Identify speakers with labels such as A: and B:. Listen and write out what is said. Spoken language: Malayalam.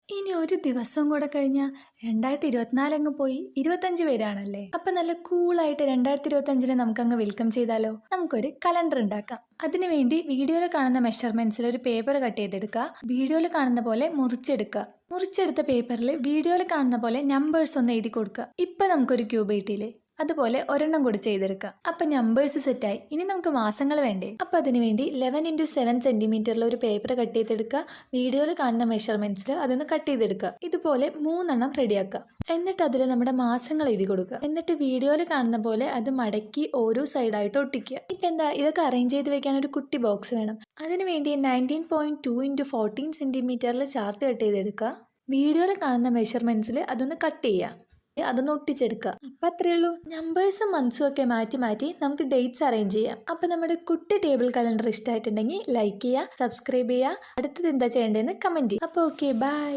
A: ഇനി ഒരു ദിവസം കൂടെ കഴിഞ്ഞാൽ 2024 അങ്ങ് പോയി 25 പേരാണല്ലേ. അപ്പൊ നല്ല കൂളായിട്ട് 2025 നമുക്കങ്ങ് വെൽക്കം ചെയ്താലോ. നമുക്കൊരു കലണ്ടർ ഉണ്ടാക്കാം. അതിനുവേണ്ടി വീഡിയോയിൽ കാണുന്ന മെഷർമെന്റ്സിൽ ഒരു പേപ്പർ കട്ട് ചെയ്തെടുക്കുക. വീഡിയോയിൽ കാണുന്ന പോലെ മുറിച്ചെടുക്കുക. മുറിച്ചെടുത്ത പേപ്പറിൽ വീഡിയോയിൽ കാണുന്ന പോലെ നമ്പേഴ്സ് ഒന്ന് എഴുതി കൊടുക്കുക. ഇപ്പൊ നമുക്കൊരു ക്യൂബ് കിട്ടിയില്ലേ, അതുപോലെ ഒരെണ്ണം കൂടി ചെയ്തെടുക്കാം. അപ്പൊ നമ്പേഴ്സ് സെറ്റായി. ഇനി നമുക്ക് മാസങ്ങൾ വേണ്ടേ. അപ്പൊ അതിനുവേണ്ടി 11x7 സെന്റിമീറ്ററിൽ ഒരു പേപ്പർ കട്ട് ചെയ്തെടുക്കുക. വീഡിയോയിൽ കാണുന്ന മെഷർമെന്റ്സിൽ അതൊന്ന് കട്ട് ചെയ്തെടുക്കുക. ഇതുപോലെ 3 റെഡിയാക്കുക. എന്നിട്ട് അതിൽ നമ്മുടെ മാസങ്ങൾ എഴുതി കൊടുക്കുക. എന്നിട്ട് വീഡിയോയിൽ കാണുന്ന പോലെ അത് മടക്കി ഓരോ സൈഡായിട്ട് ഒട്ടിക്കുക. ഇപ്പൊ എന്താ, ഇതൊക്കെ അറേഞ്ച് ചെയ്ത് വെക്കാൻ ഒരു കുട്ടി ബോക്സ് വേണം. അതിനുവേണ്ടി 19.2x14 സെന്റിമീറ്ററിൽ ചാർട്ട് കട്ട് ചെയ്തെടുക്കുക. വീഡിയോയിൽ കാണുന്ന മെഷർമെന്റ്സിൽ അതൊന്ന് കട്ട് ചെയ്യുക. അതൊന്ന് ഒട്ടിച്ചെടുക്കുക. അപ്പൊ അത്രയേ ഉള്ളൂ. നമ്പേഴ്സും മന്ത്സും ഒക്കെ മാറ്റി മാറ്റി നമുക്ക് ഡേറ്റ്സ് അറേഞ്ച് ചെയ്യാം. അപ്പൊ നമ്മുടെ കുട്ടി ടേബിൾ കലണ്ടർ ഇഷ്ടമായിട്ടുണ്ടെങ്കിൽ ലൈക്ക് ചെയ്യുക, സബ്സ്ക്രൈബ് ചെയ്യുക. അടുത്തത് എന്താ ചെയ്യേണ്ടതെന്ന് കമന്റ് ചെയ്യുക. അപ്പൊ ഓക്കെ, ബൈ.